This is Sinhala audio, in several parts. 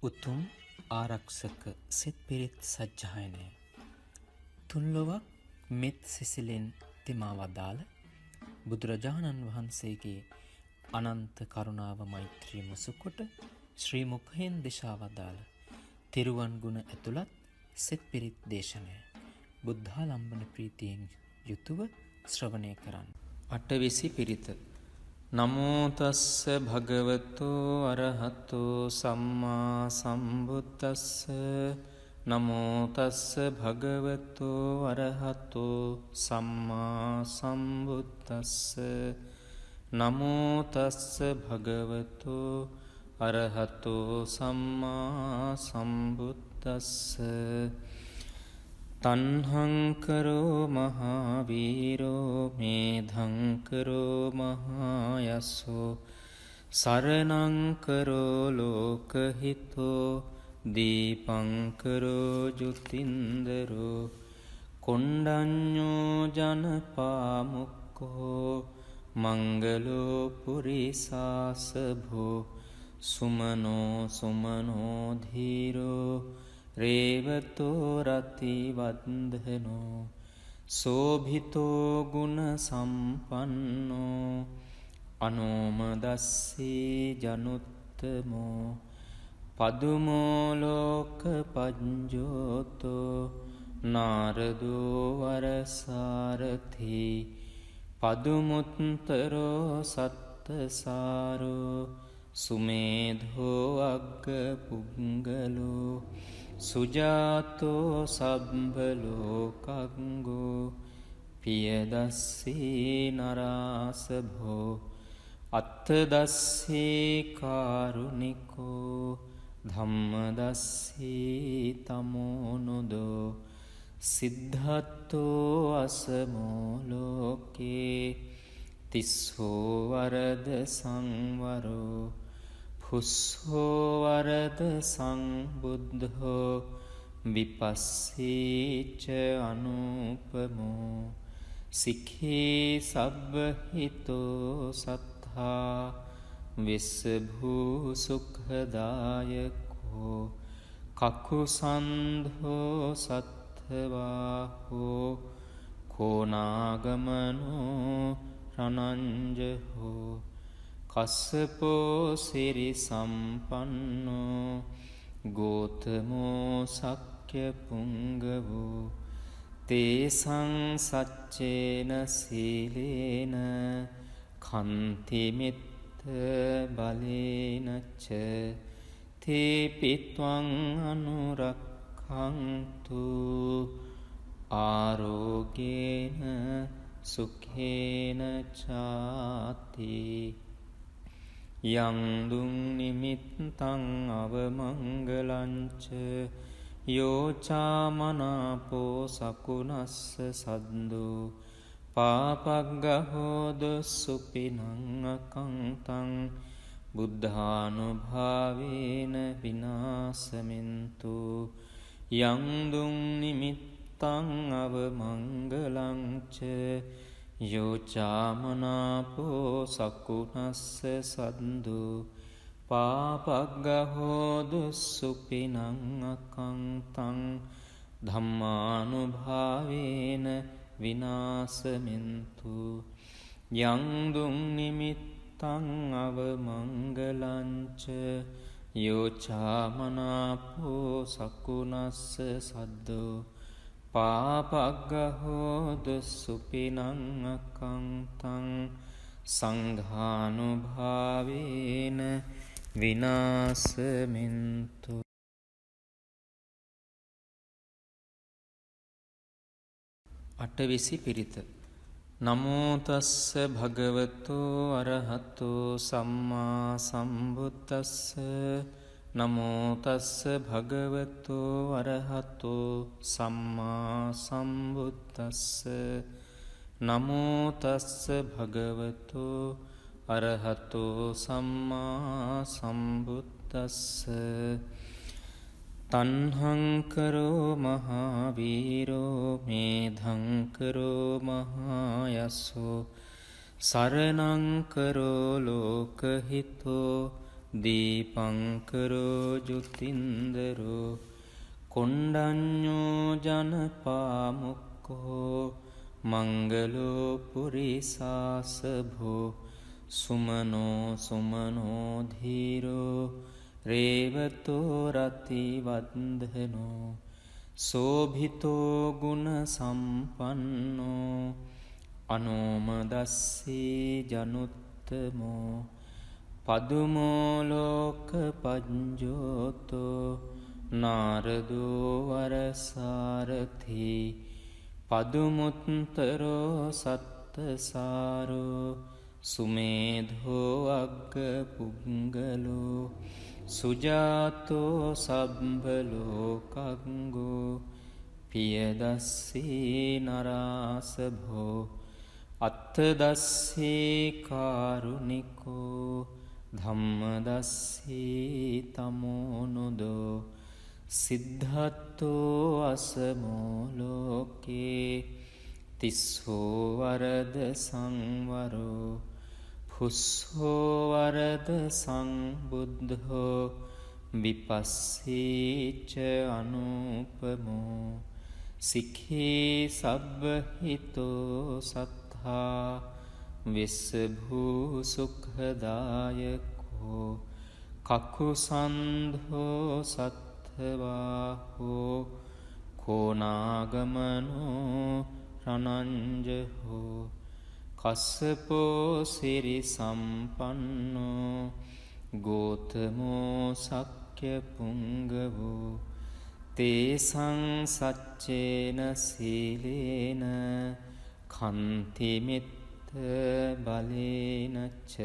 උතුම් ආරක්ෂක සිත් පිරිත් සජ්ජායනය තුන්ලොවක් මෙත් සිසිලෙන් තෙමා වදාළ බුදුරජාණන් වහන්සේගේ අනන්ත කරුණාව මෛත්‍රිය මුසුකොට ශ්‍රී මුඛයෙන් දේශා වදාළ තිරුවන් ගුණ ඇතුළත් සිත් පිරිත් දේශනය බුද්ධාලම්බන ප්‍රීතියෙන් යුතුව ශ්‍රවණය කරන්න. අටවිසි පිරිත. නමෝ තස්ස භගවතෝ අරහතෝ සම්මා සම්බුද්දස්ස. නමෝ තස්ස භගවතෝ අරහතෝ සම්මා සම්බුද්දස්ස. නමෝ තස්ස භගවතෝ අරහතෝ සම්මා සම්බුද්දස්ස. තන්හංකරෝ මහාවීරෝ මේධංකරෝ මහායස්සෝ සරණංකරෝ ලෝකහිතෝ දීපංකරෝ ජුතින්දරෝ කොණ්ඩඤ්ඤෝ ජනපාමුක්කෝ මංගලෝ පුරිසාසභෝ සුමනෝ සුමනෝ ධීරෝ රේවතෝ රති වන්දනෝ සෝභිතෝ ගුණ සම්පන්නෝ අනෝමදස්සී ජනුත්තමෝ පදුමෝ ලෝක පඤ්ජෝතෝ නාරදෝ වරසාරථි පදුමුත්තරෝ සත්තසාරෝ සුමේධෝ අග්ග පුංගලෝ සුජාතෝ සබ්බලෝකංගෝ පියදස්සී නරාසභෝ අත්තදස්සී කාරුණිකෝ ධම්මදස්සී තමෝනුදෝ සිද්ධත්තෝ අසමෝ ලෝකේ තිස්සෝ වරද සංවරෝ පුස්සෝ වරද සංබුද්ධෝ විපස්සීච අනුපමෝ සික්ඛී සබ්බහිතෝ සත්තා විස්සභූ සුඛදායකෝ කකුසන්ධෝ සත්ථවාහෝ කෝනාගමනෝ රණංජහෝ කස්සපෝ සිරි සම්පන්නෝ ගෝතමෝ සක්්‍ය පුංගවෝ තේසං සච්චේන සීලේන කන්තිමිත්ත බලේනච තේපිත්වං අනුරක්ඛන්තු ආරෝගේන සුඛේන චාති. යං දුං නිමිත්තං අවමංගලංච යෝචාමනාපෝ සකුණස්ස සද්දෝ පාපග්ගහෝද සුපිනං අකංතං බුද්ධානුභාවේන විනාශමින්තු. යං දුං නිමිත්තං අවමංගලංච යෝචාමනාපෝ සකුණස්ස සද්දු පාපග්ගහෝදු සුපිනං අකංතං ධම්මානුභාවේන විනාශමින්තු. යං දුං නිමිත්තං අවමංගලංච යෝචාමනාපෝ සකුණස්ස සද්දු පාපග්ගහෝදු සුපිනං අකංතං සංඝානුභාවේන විනාශමින්තු. අටවිසි පිරිත. නමෝ තස්ස භගවතෝ අරහතෝ සම්මා සම්බුද්දස්ස. නමෝ තස්ස භගවතෝ අරහතෝ සම්මා සම්බුද්දස්ස. නමෝ තස්ස භගවතෝ අරහතෝ සම්මා සම්බුද්දස්ස. තන්හංකරෝ මහාවීරෝ මේධංකරෝ මහායස්සෝ සරණංකරෝ ලෝකහිතෝ දීපංකරෝ ජුතින්දරෝ කොණ්ඩඤ්ඤෝ ජනපාමුක්ඛෝ මංගලෝ පුරිසාසභෝ සුමනෝ සුමනෝ ධීරෝ රේවතෝ රති වන්දනෝ සෝභිතෝ ගුණ සම්පන්නෝ අනෝමදස්සී ජනුත්තමෝ පදුමෝ ලෝක පඤ්ජෝතෝ නාරදෝ වරසාරථි පදුමුත්තරෝ සත්තසාරෝ සුමේධෝ අග්ග පුංගලෝ සුජාතෝ සබ්බලෝකංගෝ පියදස්සී නරාසභෝ අත්තදස්සී කාරුණිකෝ ධම්මදස්සී තමෝනුදෝ සිද්ධත්තෝ අසමෝ ලෝකේ තිස්සෝ වරද සංවරෝ පුස්සෝ වරද සංබුද්ධෝ විපස්සීච අනුපමෝ සික්ඛී සබ්බහිතෝ සත්තා විස්සභූ සුඛදායකෝ කකුසන්ධෝ සත්ථවාහෝ කෝනාගමනෝ රණංජහෝ කස්සපෝ සිරි සම්පන්නෝ ගෝතමෝ සක්්‍ය පුංගවෝ තේසං සච්චේන සීලේන කන්තිමිත්ත බලේනච්ච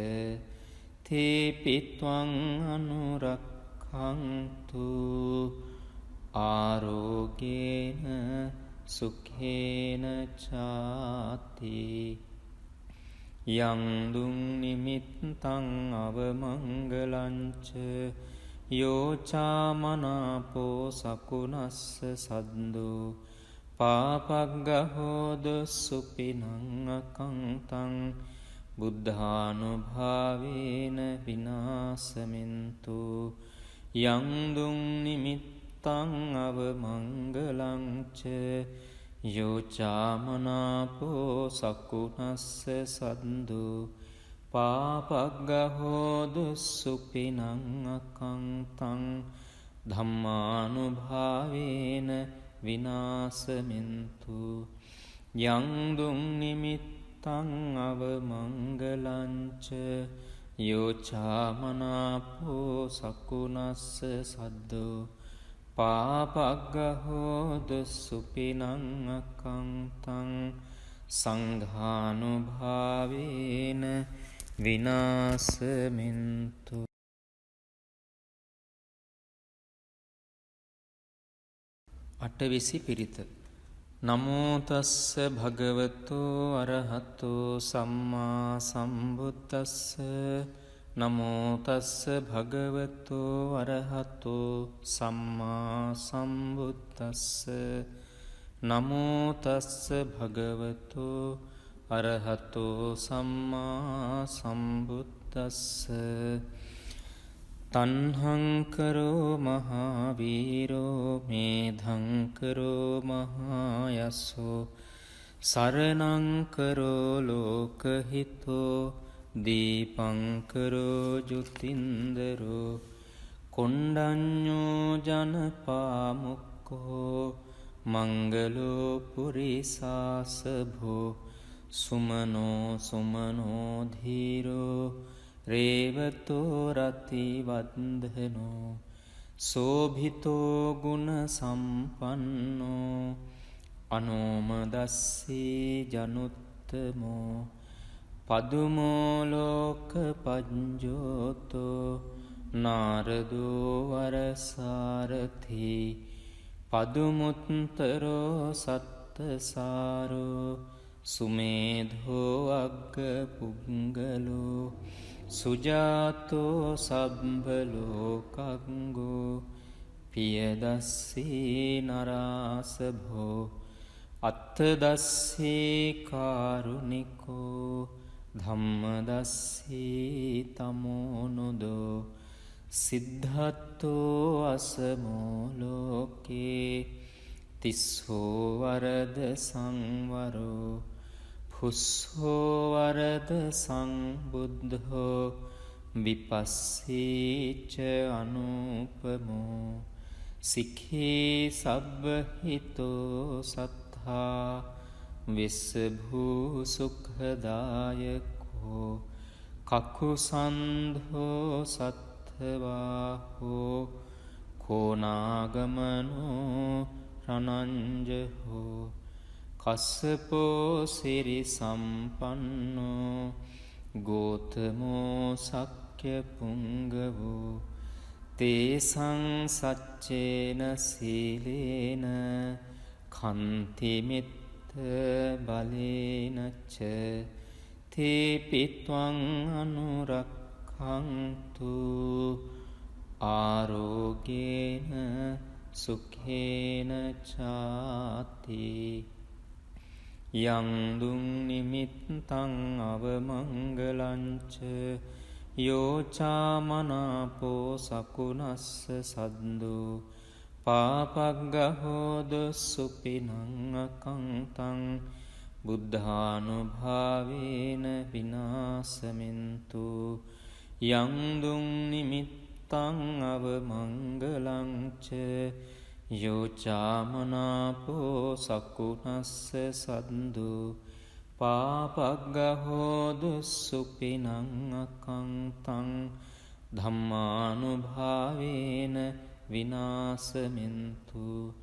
තේපිත්වං අනුරක්ඛන්තු ආරෝගේන සුඛේන චාති යං දුං නිමිත්තං අවමංගලංච යෝචාමනාපෝ සකුණස්ස සද්දෝ පාපග්ගහෝද සුපිනං අකංතං බුද්ධානුභාවේන විනාසමින්තු යං දුං නිමිත්තං අවමංගලංච යෝචාමනාපෝ සකුණස්ස සද්දෝ පාපග්ගහෝද සුපිනං අකංතං ධම්මානුභාවේන විනාසමින්තු යං දුං නිමිත්තං අවමංගලංච යෝචාමනාපෝ සකුණස්ස සද්දෝ පාපග්ගහෝද සුපිනං අකංතං සංඝානුභාවේන විනාසමින්තු අටවිසි පිරිත. නමෝ තස්ස භගවතෝ අරහතෝ සම්මා සම්බුද්දස්ස නමෝ තස්ස භගවතෝ අරහතෝ සම්මා සම්බුද්දස්ස නමෝ තස්ස භගවතෝ අරහතෝ සම්මා සම්බුද්දස්ස තණ්හංකරෝ මහාවීරෝ මේධංකරෝ මහායස්සෝ සරණංකරෝ ලෝකහිතෝ දීපංකරෝ ජුතින්දරෝ කොණ්ඩඤ්ඤෝ ජනපාමුක්ඛෝ මංගලෝ පුරිසාසභෝ සුමනෝ සුමනෝ ධීරෝ රේවතෝ රති වන්දනෝ සෝභිතෝ ගුණ සම්පන්නෝ අනෝමදස්සී ජනුත්තමෝ පදුමෝ ලෝක පඤ්ජෝතෝ නාරදෝ වරසාරථි පදුමුත්තරෝ සත්තසාරෝ සුමේධෝ අග්ග පුංගලෝ සුජාතෝ සබ්බලෝකංගෝ පියදස්සී නරාසභෝ අත්තදස්සී කාරුණිකෝ ධම්මදස්සී තමෝනුදෝ සිද්ධත්තෝ අසමෝ ලෝකේ තිස්සෝ වරද සංවරෝ පුස්සෝ වරද සංබුද්ධෝ විපස්සීච අනුපමෝ සික්ඛී සබ්බහිතෝ සත්තා විස්සභූ සුඛදායකෝ කකුසන්ධෝ සත්ථවාහෝ කෝනාගමනෝ රනංජහෝ කස්සපෝ සිරි සම්පන්නෝ ගෝතමෝ සක්්‍ය පුංගවෝ තේසං සච්චේන සීලේන කන්තිමිත්ත බලේනච්ච තේපිත්වං අනුරක්ඛන්තු ආරෝගේන සුඛේන චාති යං දුං නිමිත්තං අවමංගලංච යෝචාමනාපෝ සකුනස්ස සද්දෝ පාපග්ගහෝද සුපිනං අකංතං බුද්ධානුභාවේන විනාසමින්තු යං දුං නිමිත්තං අවමංගලංච යෝචාමනාපෝ සකුනස්ස සද්දෝ පාපග්ගහෝද සුපිනං අකංතං ධම්මානුභාවේන විනාසමින්තු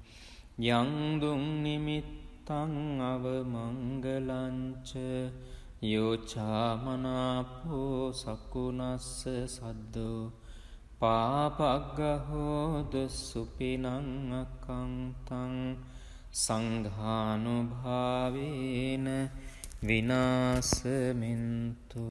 යං දුං නිමිත්තං අවමංගලංච යෝචාමනාපෝ සකුනස්ස සද්දෝ පාපග්ගහෝද සුපිනං අකංතං සංඝානුභාවේන විනාසමින්තු